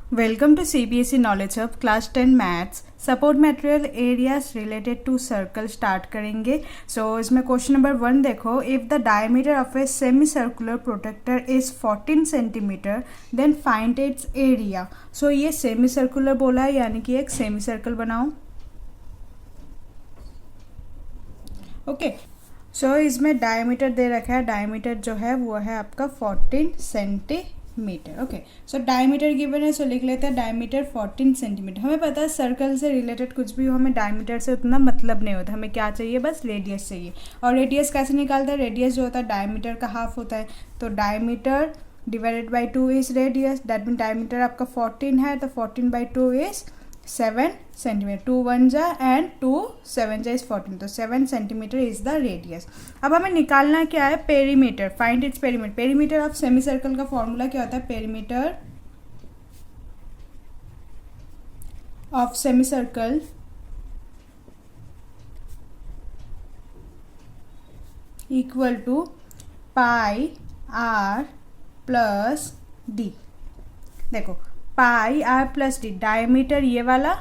Welcome to CBSE Knowledge Hub Class 10 Maths. Support material areas related to circle start करेंगे. So इसमें question number 1 देखो. If the diameter of a semicircular protector is 14 centimeter, then find its area. So ये semicircular बोला है, यानी कि एक semicircle बनाओ. ओके सो इसमें डायमीटर दे रखा है. डायमीटर जो है वो है आपका 14 centimetre. Okay so diameter given है, सो लिख लेते हैं डायमीटर 14 सेंटीमीटर. हमें पता है सर्कल से रिलेटेड कुछ भी हो, हमें डायमीटर से उतना मतलब नहीं होता. हमें क्या चाहिए, बस रेडियस चाहिए. और रेडियस कैसे निकालते हैं? रेडियस जो होता है डायमीटर का हाफ होता है. तो diameter divided by 2 is radius. That mean diameter आपका 14 है, तो 14 बाई 2 इज 7 सेंटीमीटर. 2 1 जा एंड 2 7 जा इज 14. तो 7 सेंटीमीटर इज द रेडियस. अब हमें निकालना क्या है? Perimeter. Find its perimeter. Perimeter of semi circle का फॉर्मूला क्या होता है? Perimeter of semi circle equal to pi R plus D. देखो pi R plus D, diameter ये वाला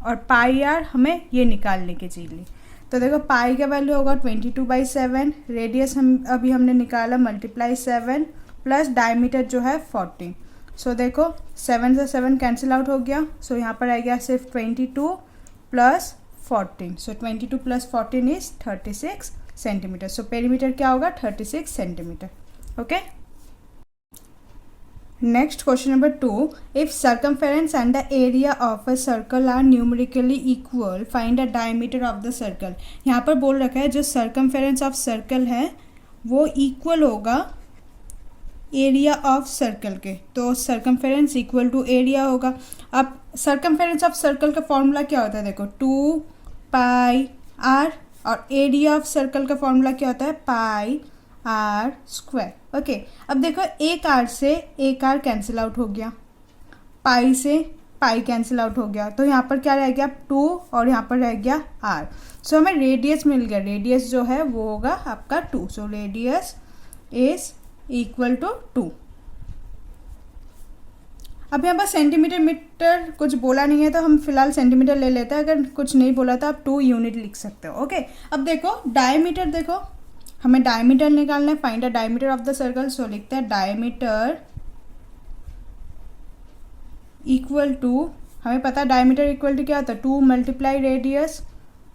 और पाई आर हमें ये निकालने के चाहिए. तो देखो पाई का वैल्यू होगा 22/7. रेडियस हमने निकाला मल्टीप्लाई 7 प्लस डायमीटर जो है 14. सो देखो 7 से 7 कैंसिल आउट हो गया. सो यहाँ पर आ गया सिर्फ 22 plus 14. So 22 plus 14 is 36 centimetre. So perimeter क्या होगा? 36 centimetre. Okay. Next question number 2. If circumference and the area of a circle are numerically equal, find the diameter of the circle. यहाँ पर बोल रखा है जो circumference of circle है वो equal होगा area of circle के. तो circumference equal to area होगा. अब circumference of circle का फॉर्मूला क्या होता है? देखो 2 पाई आर और area of circle का फॉर्मूला क्या होता है? Pi R square. ओके अब देखो एक आर से एक आर कैंसिल आउट हो गया, पाई से पाई कैंसिल आउट हो गया. तो यहाँ पर क्या रह गया? 2 और यहाँ पर रह गया आर. सो हमें रेडियस मिल गया. रेडियस जो है वो होगा आपका 2. So radius is equal to 2. अब यहाँ पर सेंटीमीटर मीटर कुछ बोला नहीं है तो हम फिलहाल सेंटीमीटर ले लेते हैं. अगर कुछ नहीं बोला तो आप 2 यूनिट लिख सकते हो. ओके अब देखो डायमीटर, देखो हमें डायमीटर निकालना है. Find the diameter of the circle. So लिखते हैं डायमीटर इक्वल टू, हमें पता है डायमीटर इक्वल टू क्या होता है? 2 मल्टीप्लाई रेडियस.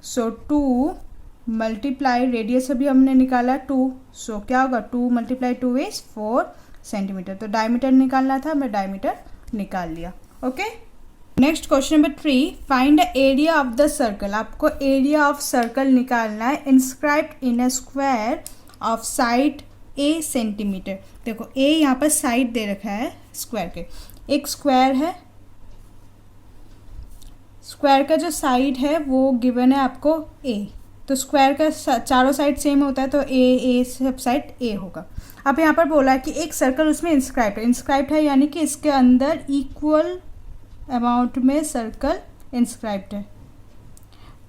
सो 2 मल्टीप्लाई रेडियस अभी हमने निकाला 2. सो क्या होगा? 2 मल्टीप्लाई 2 इज 4 सेंटीमीटर. तो डायमीटर निकालना था, मैं डायमीटर निकाल लिया. Okay next question number 3. Find the area of the circle. आपको एरिया ऑफ सर्कल निकालना है. Inscribed in a square of side A centimetre. देखो ए यहाँ पर साइड दे रखा है स्क्वायर के. एक स्क्वायर है, स्क्वायर का जो साइड है वो गिवन है आपको ए. तो स्क्वायर का चारों साइड सेम होता है तो ए सब साइड ए होगा. अब यहाँ पर बोला है कि एक सर्कल उसमें इंस्क्राइब्ड है. इंस्क्राइब्ड है यानी कि इसके अंदर इक्वल अमाउंट में सर्कल इंस्क्राइब्ड है.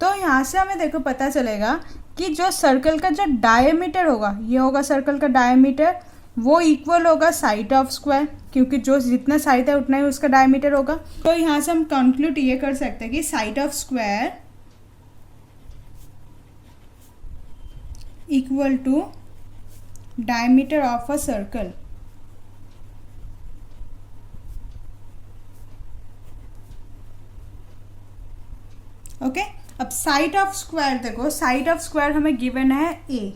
तो यहाँ से हमें देखो पता चलेगा कि जो सर्कल का जो डायमीटर होगा, ये होगा सर्कल का डायमीटर, वो इक्वल होगा साइड ऑफ स्क्वायर, क्योंकि जो जितना साइड है उतना ही उसका डायमीटर होगा. तो यहाँ से हम कंक्लूड ये कर सकते हैं कि side of square equal to diameter of a circle. Okay अब साइड ऑफ स्क्वायर देखो, साइड ऑफ स्क्वायर हमें गिवन है ए,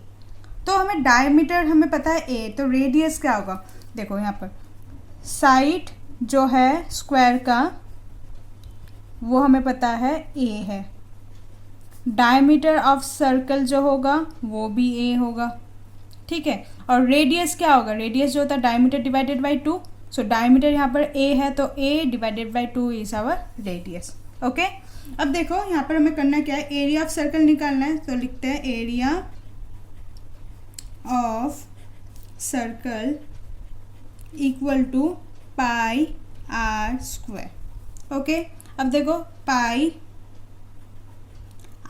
तो हमें डायमीटर हमें पता है ए, तो रेडियस क्या होगा? देखो यहाँ पर साइड जो है स्क्वायर का वो हमें पता है ए है. डायमीटर ऑफ सर्कल जो होगा वो भी ए होगा. ठीक है. और रेडियस क्या होगा? रेडियस जो होता है diameter divided by 2. So diameter यहाँ पर ए है तो A divided by 2 is our radius. Okay अब देखो यहाँ पर हमें करना क्या है? एरिया ऑफ सर्कल निकालना है. तो लिखते हैं area of circle equal to pi R square. Okay अब देखो पाई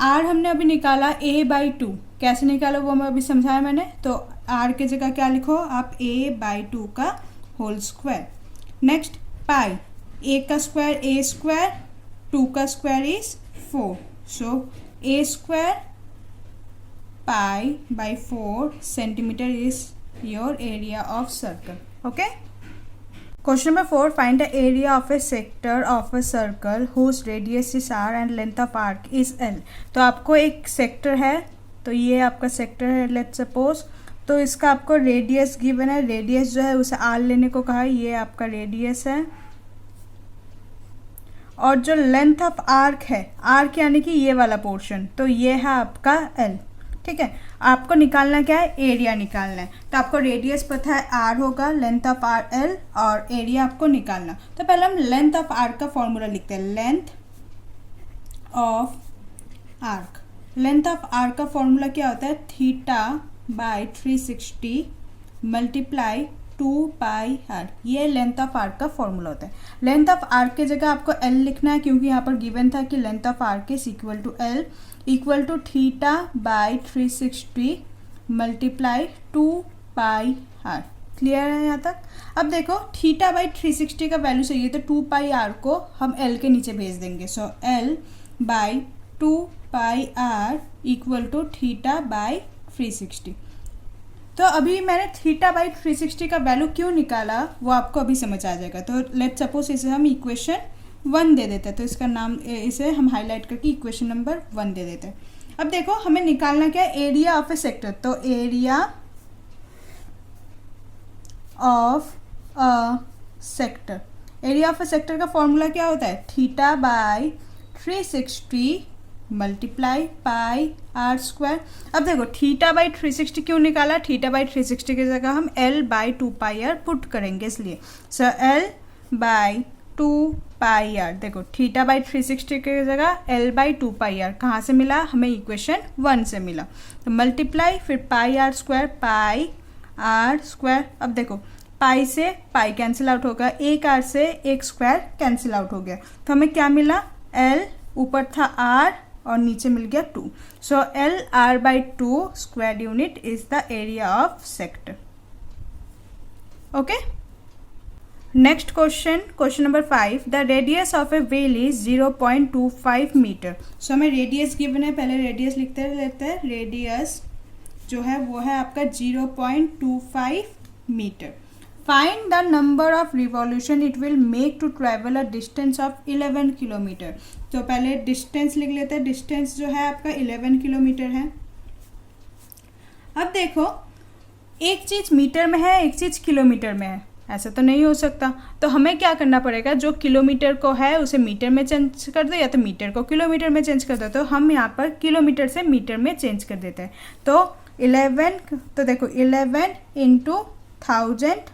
आर हमने अभी निकाला a बाई 2. कैसे निकालो वो मैं अभी समझाया मैंने. तो आर की जगह क्या लिखो आप? a बाई 2 का होल स्क्वायर. नेक्स्ट पाई, ए का स्क्वायर ए स्क्वायर, 2 का square is 4, so A square pi by 4 centimetre is your area of circle. Okay. Question number 4. Find the area of a sector of a circle whose radius is r and length of arc is l. तो आपको एक sector है, तो ये आपका sector है let's suppose. तो इसका आपको रेडियस गिवन है, रेडियस जो है उसे r लेने को कहा है, ये आपका रेडियस है. और जो लेंथ ऑफ आर्क है, आर्क यानी कि ये वाला पोर्शन, तो ये है आपका l. ठीक है. आपको निकालना क्या है, एरिया निकालना है. तो आपको रेडियस पता है r होगा, लेंथ ऑफ आर l, और एरिया आपको निकालना. तो पहले हम लेंथ ऑफ आर्क का फॉर्मूला लिखते हैं. Length of arc, length of arc का फॉर्मूला क्या होता है, theta by 360 multiply 2 pi R. ये लेंथ ऑफ आर्क का फॉर्मूला होता है. लेंथ ऑफ आर्क की जगह आपको एल लिखना है, क्योंकि यहाँ पर गिवन था कि length of arc is equal to L equal to theta by 360 multiply 2 pi R. Clear है यहाँ तक. अब देखो थीटा बाई 360 का वैल्यू चाहिए, तो 2 पाई आर को हम एल के नीचे भेज देंगे. So L by 2 pi R equal to theta by 360. तो अभी मैंने थीटा बाई 360 का वैल्यू क्यों निकाला वो आपको अभी समझ आ जाएगा. तो लेट्स सपोज इसे हम इक्वेशन 1 दे देते हैं. तो इसका नाम, इसे हम हाईलाइट करके इक्वेशन नंबर 1 दे देते हैं. अब देखो हमें निकालना क्या है, एरिया ऑफ ए सेक्टर. तो area of a sector, area of a sector का फॉर्मूला क्या होता है, theta by 360 multiply pi R square. अब देखो थीटा बाई 360 क्यों निकाला, थीटा बाई 360 की जगह हम L by 2 pi R put करेंगे, इसलिए. So L by 2 pi R. देखो थीटा बाई 360 की जगह एल बाई 2 पाई आर कहाँ से मिला, हमें इक्वेशन 1 से मिला. तो मल्टीप्लाई फिर pi R square, pi R square. अब देखो पाई से पाई कैंसिल आउट होगा, एक आर से एक स्क्वायर कैंसिल आउट हो गया. तो हमें क्या मिला, एल ऊपर था आर और नीचे मिल गया 2. So L R by 2 square unit is the area of sector. Okay. Next question, question number 5. The radius of a wheel is 0.25 metre. So हमें रेडियस गिवन है, पहले रेडियस लिखते हैं. रेडियस जो है वो है आपका 0.25 metre. Find the number of revolution it will make to travel a distance of 11 kilometre. तो पहले डिस्टेंस लिख लेते हैं. डिस्टेंस जो है आपका 11 किलोमीटर है. अब देखो एक चीज़ मीटर में है, एक चीज़ किलोमीटर में है, ऐसा तो नहीं हो सकता. तो हमें क्या करना पड़ेगा, जो किलोमीटर को है उसे मीटर में चेंज कर दो, या तो मीटर को किलोमीटर में चेंज कर दो. तो हम यहाँ पर किलोमीटर से मीटर में चेंज कर देते हैं. तो 11, तो देखो 11 into 1000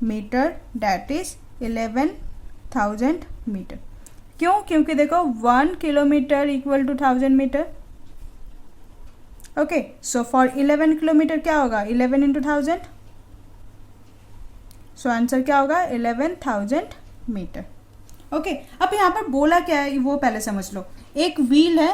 metre, that is 11,000 metre. क्यों, क्योंकि देखो 1 kilometre equal to 1000 metre. Okay. So for 11 kilometre क्या होगा, 11 इंटू 1000. सो आंसर क्या होगा, 11,000 मीटर. ओके. अब यहाँ पर बोला क्या है वो पहले समझ लो. एक व्हील है,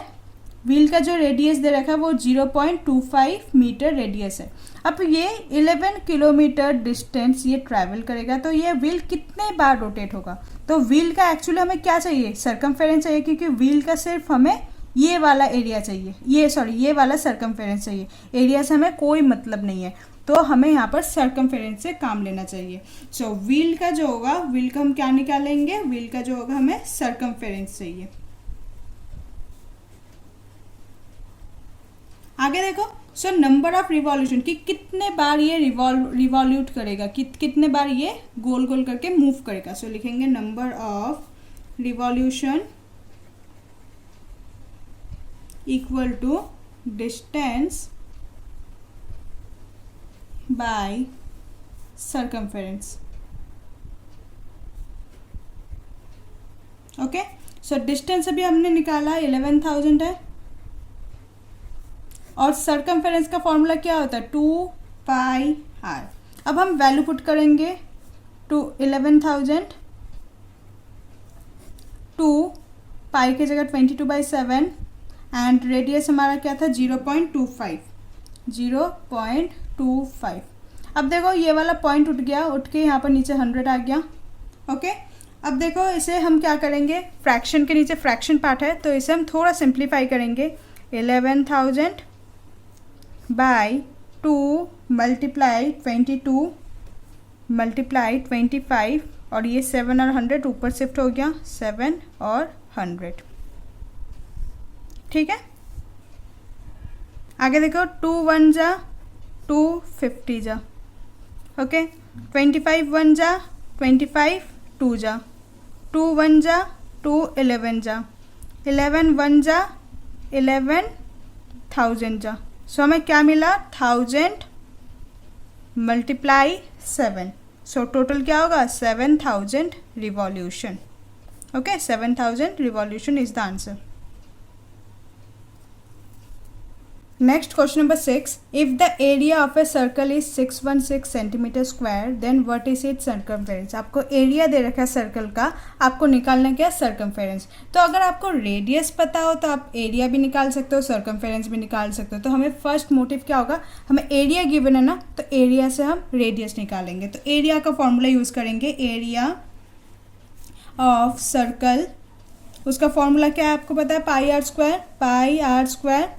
व्हील का जो रेडियस दे रखा है वो 0.25 मीटर रेडियस है. अब ये 11 किलोमीटर डिस्टेंस ये ट्रैवल करेगा, तो ये व्हील कितने बार रोटेट होगा. तो व्हील का एक्चुअली हमें क्या चाहिए, सर्कमफेरेंस चाहिए, क्योंकि व्हील का सिर्फ हमें ये वाला एरिया चाहिए, ये वाला सर्कमफेरेंस चाहिए. एरिया से हमें कोई मतलब नहीं है, तो हमें यहाँ पर सर्कमफेरेंस से काम लेना चाहिए. सो व्हील का जो होगा, व्हील का हम क्या निकालेंगे, व्हील का जो होगा हमें सर्कमफेरेंस चाहिए. आगे देखो. सो नंबर ऑफ रिवॉल्यूशन, कि कितने बार ये रिवॉल्यूट करेगा, कितने बार ये गोल गोल करके मूव करेगा. सो लिखेंगे number of revolution equal to distance by circumference. Okay. So distance अभी हमने निकाला 11,000 है, और सर्कमफेरेंस का फॉर्मूला क्या होता है, 2 पाई आर. अब हम वैल्यू पुट करेंगे टू 11,000, 2 पाई की जगह 22/7, एंड रेडियस हमारा क्या था 0.25. अब देखो ये वाला पॉइंट उठ गया, उठ के यहाँ पर नीचे 100 आ गया. ओके. अब देखो इसे हम क्या करेंगे, फ्रैक्शन के नीचे फ्रैक्शन पार्ट है तो इसे हम थोड़ा सिंप्लीफाई करेंगे। 11,000 बाई 2 मल्टीप्लाई 22 मल्टीप्लाई 25 और ये 7 और 100 ऊपर शिफ्ट हो गया, 7 और 100। ठीक है, आगे देखो 2 1 जा 2 50 जा, ओके 25 1 जा 25 2 जा, 2 1 जा 2 11 जा, 11 1 जा 11,000 जा। सो हमें क्या मिला, 1000 मल्टीप्लाई 7। सो टोटल क्या होगा, 7000 revolution. Okay, 7000 revolution is the answer. Next, question number 6. If the area of a circle is 616 centimeter square, then what is its circumference? आपको एरिया दे रखा है सर्कल का, आपको निकालना क्या, सर्कमफेरेंस। तो अगर आपको रेडियस पता हो तो आप एरिया भी निकाल सकते हो, सर्कमफेरेंस भी निकाल सकते हो। तो हमें फर्स्ट मोटिव क्या होगा, हमें एरिया गिवन है ना, तो एरिया से हम रेडियस निकालेंगे। तो एरिया का फॉर्मूला यूज़ करेंगे, एरिया ऑफ सर्कल, उसका फॉर्मूला क्या है आपको पता है, pi R square, pi R square.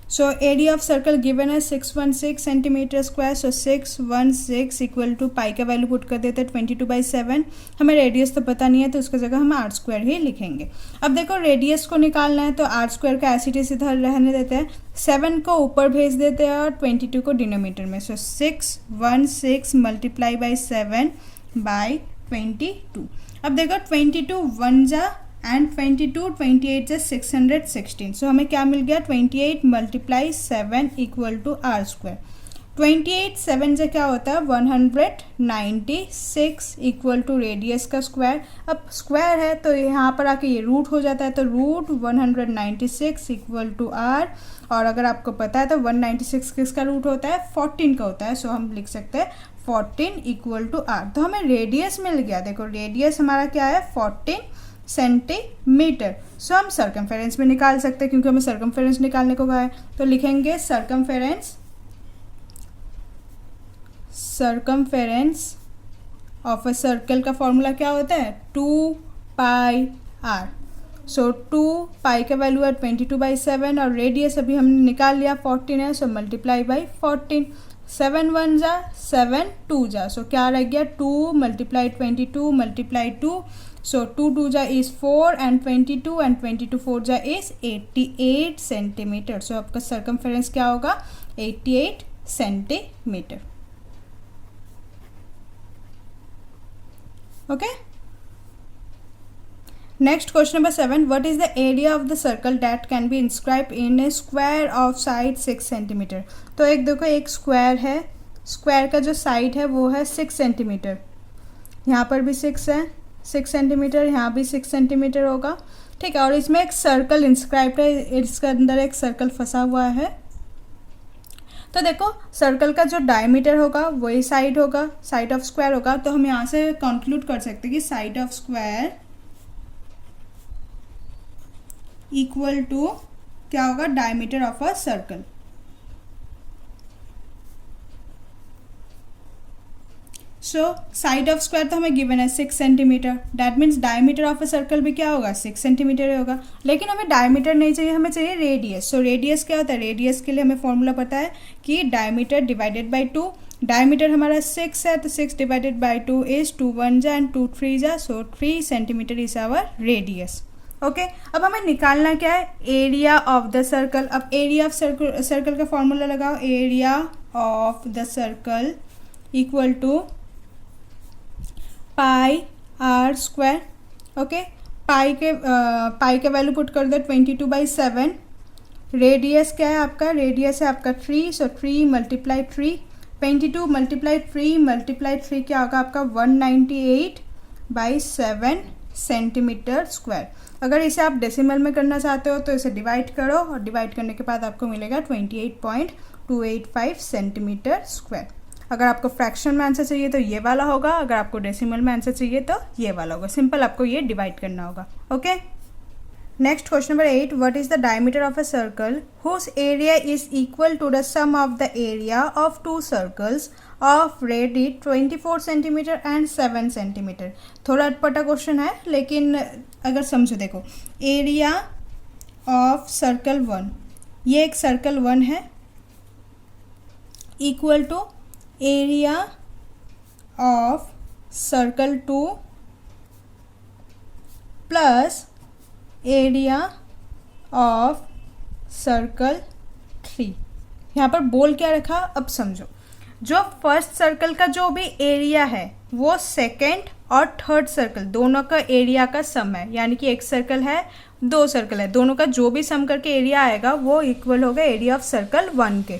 So area of circle given है 616 centimetre square. So 616 equal to pi का वैल्यू पुट कर देते हैं 22/7। हमें रेडियस तो पता नहीं है तो उसकी जगह हम आर स्क्वायर ही लिखेंगे। अब देखो रेडियस को निकालना है तो आर स्क्वायर का एज इट इज इधर रहने देते हैं, 7 को ऊपर भेज देते हैं और 22 को डिनोमीटर में। सो 616 मल्टीप्लाई बाई 7 बाई 22। अब देखो 22 1 जा एंड 22 28 जा 616। सो हमें क्या मिल गया, 28 multiply 7 equal to R square. 28 7 से क्या होता है 196 इक्वल टू रेडियस का स्क्वायर। अब स्क्वायर है तो यहाँ पर आके ये रूट हो जाता है, तो रूट 196 इक्वल टू आर। और अगर आपको पता है तो 196 किसका रूट होता है, 14 का होता है। सो हम लिख सकते हैं 14 इक्वल टू आर। तो हमें रेडियस मिल गया, देखो रेडियस हमारा क्या है 14 सेंटीमीटर। सो हम सर्कमफेरेंस में निकाल सकते हैं क्योंकि हमें सर्कमफेरेंस निकालने को कहा है। तो लिखेंगे सर्कमफेरेंस ऑफ अ सर्कल का फॉर्मूला क्या होता है, 2 पाई आर। सो 2 पाई का वैल्यू है 22/7 और रेडियस अभी हमने निकाल लिया 14 है। सो मल्टीप्लाई बाई 14, 7 1 जा 7 2 जा। सो क्या रह गया, 2 मल्टीप्लाई 22 मल्टीप्लाई 2। सो 2 2 जा इज 4 एंड 22 एंड 22 4 जा इज 88 सेंटीमीटर। सो आपका सर्कमफेरेंस क्या होगा, 88 centimetre. Okay, next question number 7. What is the area of the circle that can be inscribe in A square of side 6 centimetre. तो एक देखो एक स्क्वायर है, स्क्वायर का जो साइड है वो है 6 सेंटीमीटर, यहाँ पर भी 6 है 6 सेंटीमीटर, यहाँ भी 6 सेंटीमीटर होगा। ठीक है, और इसमें एक सर्कल इंस्क्राइब है, इसके अंदर एक सर्कल फंसा हुआ है। तो देखो सर्कल का जो डायमीटर होगा वही साइड होगा, साइड ऑफ स्क्वायर होगा। तो हम यहाँ से कंक्लूड कर सकते हैं कि side of square equal to क्या होगा, diameter of a circle. So side of square तो हमें गिवन है 6 centimetre, that means diameter of a circle भी क्या होगा, 6 सेंटीमीटर होगा। लेकिन हमें डायमीटर नहीं चाहिए, हमें चाहिए रेडियस। सो रेडियस क्या होता है, रेडियस के लिए हमें फॉर्मूला पता है कि डायमीटर डिवाइडेड बाई 2। डायमीटर हमारा 6 है तो 6 डिवाइडेड बाई 2 इज 2 1 जा एंड 2 3 जा। So 3 centimetre is our radius. Okay, अब हमें निकालना क्या है, एरिया ऑफ द सर्कल। अब एरिया ऑफ सर्कल का फॉर्मूला लगाओ, area of the circle equal to pi R square. Okay, pi के वैल्यू पुट कर दो 22/7। रेडियस क्या है आपका, रेडियस है आपका 3। सो 3 मल्टीप्लाई 3, 22 मल्टीप्लाई 3 मल्टीप्लाई 3 क्या होगा आपका 198/7 सेंटीमीटर स्क्वायर। अगर इसे आप डेसिमल में करना चाहते हो तो इसे डिवाइड करो और डिवाइड करने के बाद आपको मिलेगा 28.285 सेंटीमीटर स्क्वायर। अगर आपको फ्रैक्शन में आंसर चाहिए तो ये वाला होगा, अगर आपको डेसिमल में आंसर चाहिए तो ये वाला होगा। सिंपल आपको ये डिवाइड करना होगा। Okay, next question number 8. What is the diameter of a circle whose area is equal to the sum of the area of 2 circles of radii 24 centimetre and 7 centimetre. थोड़ा अटपटा क्वेश्चन है, लेकिन अगर समझो, देखो एरिया ऑफ सर्कल 1, ये एक circle 1 है, equal to area of circle 2 plus area of circle 3। यहाँ पर बोल क्या रखा, अब समझो। जो फर्स्ट सर्कल का जो भी एरिया है वो सेकेंड और थर्ड सर्कल दोनों का एरिया का सम है, यानी कि एक सर्कल है, दो सर्कल है, दोनों का जो भी सम करके एरिया आएगा वो इक्वल होगा एरिया ऑफ सर्कल 1 के।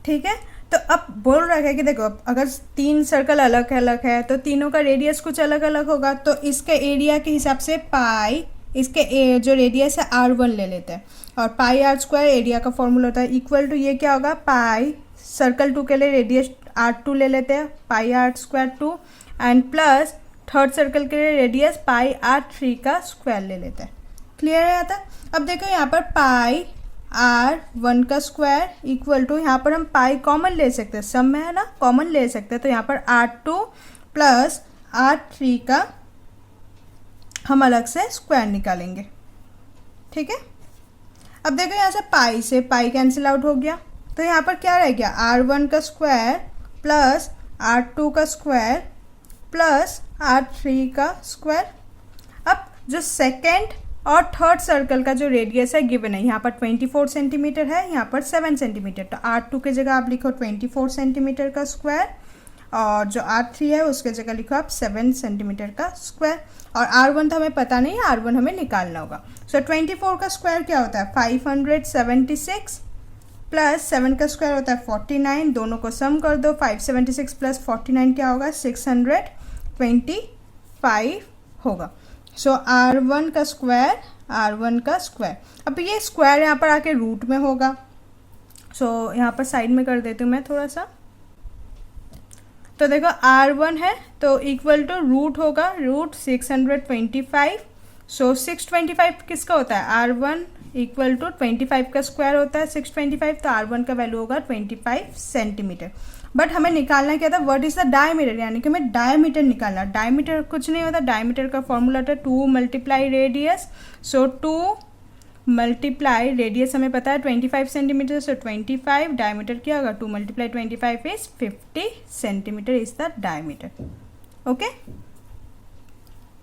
ठीक है, तो अब बोल रहा है कि देखो अगर 3 सर्कल अलग अलग है तो तीनों का रेडियस कुछ अलग अलग होगा, तो इसके एरिया के हिसाब से पाई, इसके जो रेडियस है R1 ले लेते हैं, और पाई आर स्क्वायर एरिया का फॉर्मूला होता है, इक्वल टू ये क्या होगा, पाई सर्कल 2 के लिए रेडियस R2 ले लेते हैं, pi R square 2, and plus third circle के लिए रेडियस पाई R3 का स्क्वायर ले लेते हैं। क्लियर है आता? अब देखो यहाँ पर पाई R1 का स्क्वायर इक्वल टू, यहाँ पर हम पाई कॉमन ले सकते हैं, सम में है ना, कॉमन ले सकते हैं, तो यहाँ पर R2 प्लस R3 का हम अलग से स्क्वायर निकालेंगे। ठीक है, अब देखो यहाँ से पाई कैंसिल आउट हो गया, तो यहाँ पर क्या रह गया, R1 का स्क्वायर प्लस R2 का स्क्वायर प्लस R3 का स्क्वायर। अब जो सेकेंड और थर्ड सर्कल का जो रेडियस है गिवन है, यहाँ पर 24 सेंटीमीटर है, यहाँ पर 7 सेंटीमीटर, तो R2 की जगह आप लिखो 24 सेंटीमीटर का स्क्वायर, और जो R3 है उसके जगह लिखो आप 7 सेंटीमीटर का स्क्वायर, और R1 तो हमें पता नहीं है, R1 हमें निकालना होगा। सो 24 का स्क्वायर क्या होता है, 576 प्लस 7 का स्क्वायर होता है 49, दोनों को सम कर दो, 576 प्लस 49 क्या होगा, 625 होगा। सो R1 का स्क्वायर, R1 का स्क्वायर, अब ये स्क्वायर यहाँ पर आके रूट में होगा, सो यहाँ पर साइड में कर देती हूँ मैं थोड़ा सा। तो देखो R1 है तो इक्वल टू रूट होगा, रूट 625, सो 625 किसका होता है, R1 इक्वल टू 25 का स्क्वायर होता है 625, तो R1 का वैल्यू होगा 25 सेंटीमीटर। बट हमें निकालना क्या था, व्हाट इज द डायमीटर, यानी कि हमें डायमीटर निकालना। डायमीटर कुछ नहीं होता, डायमीटर का फॉर्मूला था 2 मल्टीप्लाई रेडियस, सो 2 मल्टीप्लाई रेडियस हमें पता है 25 सेंटीमीटर, सो 25, डायमीटर क्या होगा, 2 multiply 25 is 50 centimetre is the diameter. Okay,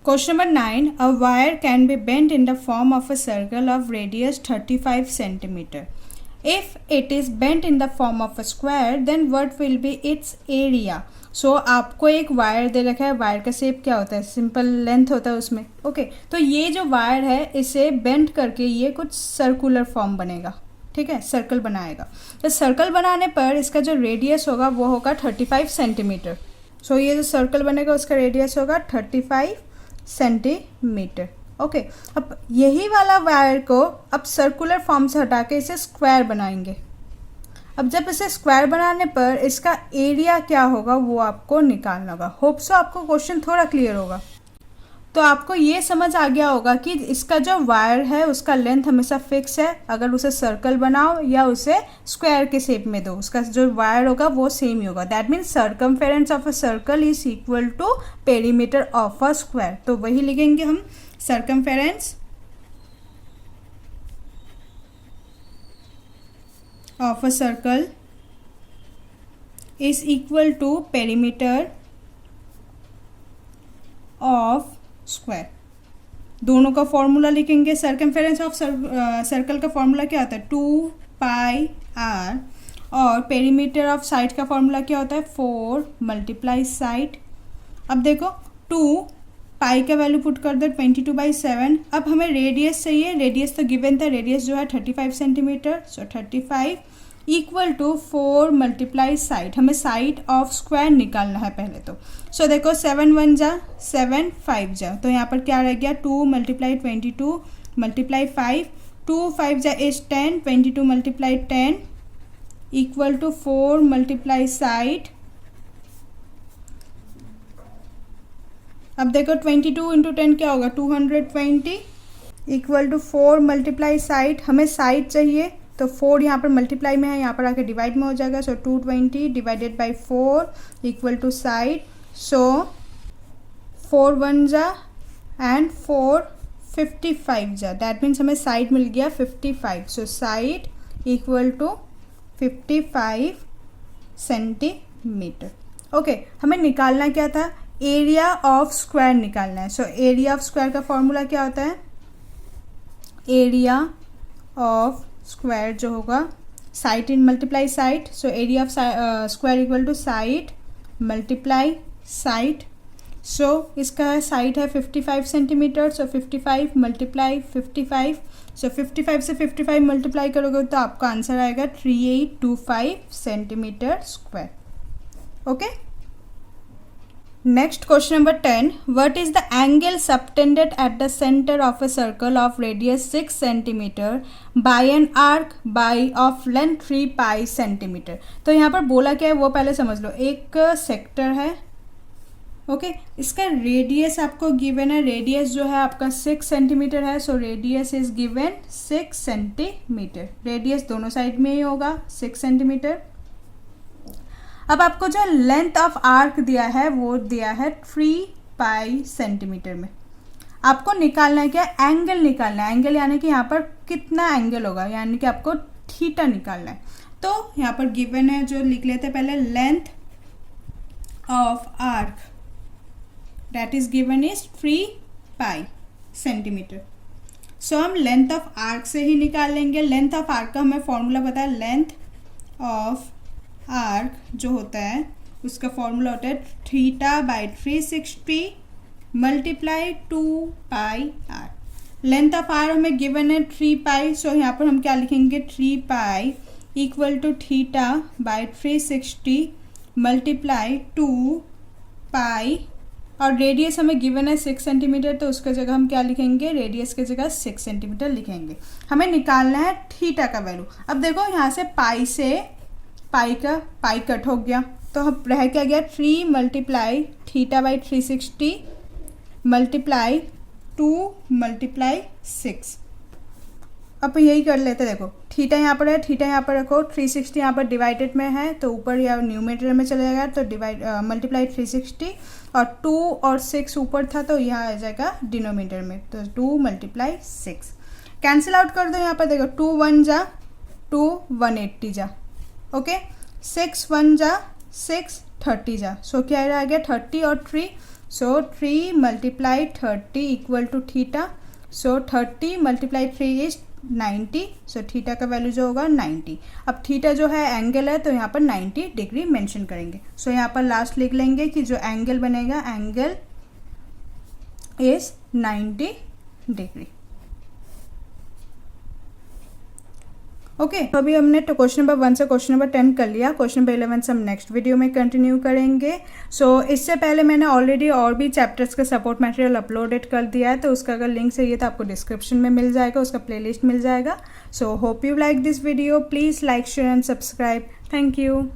question number 9, a wire can be bent in the form of a circle of radius 35 centimetre. If it is bent in the form of a square, then what will be its area? So आपको एक wire दे रखा है, wire का shape क्या होता है, simple length होता है उसमें। ओके, तो ये जो वायर है इसे बेंड करके ये कुछ सर्कुलर फॉर्म बनेगा। ठीक है, सर्कल बनाएगा, तो सर्कल बनाने पर इसका जो रेडियस होगा वो होगा 35 सेंटीमीटर। सो ये जो सर्कल बनेगा उसका रेडियस होगा 35 सेंटीमीटर। ओके, अब यही वाला वायर को अब सर्कुलर फॉर्म से हटा के इसे स्क्वायर बनाएंगे। अब जब इसे स्क्वायर बनाने पर इसका एरिया क्या होगा वो आपको निकालना होगा। होप सो आपको क्वेश्चन थोड़ा क्लियर होगा। तो आपको ये समझ आ गया होगा कि इसका जो वायर है उसका लेंथ हमेशा फिक्स है, अगर उसे सर्कल बनाओ या उसे स्क्वायर के शेप में दो, उसका जो वायर होगा वो सेम ही होगा। That means circumference of a circle is equal to perimeter of a square. तो वही लिखेंगे हम, circumference of a circle is equal to perimeter of square। दोनों का फॉर्मूला लिखेंगे। सर्कमफेरेंस ऑफ सर्कल का फॉर्मूला क्या होता है, 2 पाई r, और पेरीमीटर ऑफ साइड का फॉर्मूला क्या होता है, 4 मल्टीप्लाई साइड। अब देखो 2 पाई का वैल्यू पुट कर दो 22/7। अब हमें रेडियस चाहिए, रेडियस तो गिवन था, रेडियस जो है 35 centimetre, so 35 equal to 4 multiply side. हमें साइड ऑफ स्क्वायर निकालना है पहले तो। सो देखो 7 1 जा 7 5 जा, तो यहाँ पर क्या रह गया, 2 मल्टीप्लाई 22 मल्टीप्लाई 5, 2 5 जा is 10, 22 multiply 10 equal to 4 multiply side. अब देखो 22 इंटू 10 क्या होगा, 220 इक्वल टू 4 मल्टीप्लाई साइड। हमें साइड चाहिए, तो 4 यहाँ पर मल्टीप्लाई में है, यहाँ पर आके डिवाइड में हो जाएगा। So 220 divided by 4 equal to side. So 4 1 जा एंड 4 55 जा, दैट मीन्स हमें साइड मिल गया 55। So side equal to 55 centimetre. Okay, हमें निकालना क्या था, एरिया ऑफ स्क्वायर निकालना है। सो एरिया ऑफ स्क्वायर का फॉर्मूला क्या होता है, एरिया ऑफ स्क्वायर जो होगा side in multiply side. So area of square equal to side multiply side. सो इसका साइड है 55 सेंटीमीटर। सो 55 मल्टीप्लाई 55। सो 55 से 55 मल्टीप्लाई करोगे तो आपका आंसर आएगा 3825 centimetre square. Okay, next question number 10, what is the angle subtended at the centre of a circle of radius 6 centimetre bye an arc bye of length 3 pi centimetre. तो यहाँ पर बोला क्या है वो पहले समझ लो। एक सेक्टर है, ओके, इसका रेडियस आपको गिवन है, रेडियस जो है आपका 6 सेंटीमीटर है। सो radius is given 6 centimetre, radius दोनों साइड में ही होगा 6 सेंटीमीटर। अब आपको जो लेंथ ऑफ आर्क दिया है वो दिया है 3 पाई सेंटीमीटर में। आपको निकालना है क्या, एंगल निकालना है। एंगल यानी कि यहाँ पर कितना एंगल होगा, यानी कि आपको थीटा निकालना है। तो यहाँ पर गिवन है, जो लिख लेते हैं पहले, length of arc that is given is 3 pi centimetre. So हम लेंथ ऑफ आर्क से ही निकाल लेंगे। लेंथ ऑफ आर्क का हमें फॉर्मूला पता है, लेंथ ऑफ आर्क जो होता है उसका फॉर्मूला होता है theta by 360 multiply 2 pi R. Length of arc हमें गिवन है 3 पाई। सो यहाँ पर हम क्या लिखेंगे, 3 pi equal to theta by 360 multiply 2 pi, और रेडियस हमें गिवन है 6 सेंटीमीटर। तो उसका जगह हम क्या लिखेंगे, रेडियस की जगह 6 सेंटीमीटर लिखेंगे। हमें निकालना है थीटा का वैल्यू। अब देखो यहाँ से पाई कट हो गया, तो हम रह क्या गया, 3 multiply theta by 360 multiply 2 multiply 6। अब यही कर लेते, देखो थीटा यहाँ पर है, थीटा यहाँ पर रखो, 360 यहाँ पर डिवाइडेड में है तो ऊपर या न्यूमरेटर में चला जाएगा, तो डिवाइड मल्टीप्लाई 360 और 2 और 6 ऊपर था तो यहाँ आ जाएगा डिनोमिनेटर में, तो 2 मल्टीप्लाई 6। कैंसिल आउट कर दो, यहाँ पर देखो 2 1 जा 2 180 जा, ओके, 6 1 जा 6 30 जा। सो क्या आ गया 30 और 3, so 3 multiply 30 equal to theta. So 30 multiply 3 is 90। So theta का वैल्यू जो होगा 90। अब थीटा जो है एंगल है तो यहाँ पर 90 डिग्री मेंशन करेंगे। सो यहाँ पर लास्ट लिख लेंगे कि जो एंगल बनेगा, एंगल इज 90 डिग्री। ओके, तो अभी हमने तो क्वेश्चन नंबर 1 से क्वेश्चन नंबर 10 कर लिया। क्वेश्चन नंबर 11 से हम नेक्स्ट वीडियो में कंटिन्यू करेंगे। सो इससे पहले मैंने ऑलरेडी और भी चैप्टर्स का सपोर्ट मटेरियल अपलोडेड कर दिया है, तो उसका अगर लिंक चाहिए तो आपको डिस्क्रिप्शन में मिल जाएगा, उसका प्लेलिस्ट मिल जाएगा। So hope you like this video, please like share and subscribe. Thank you.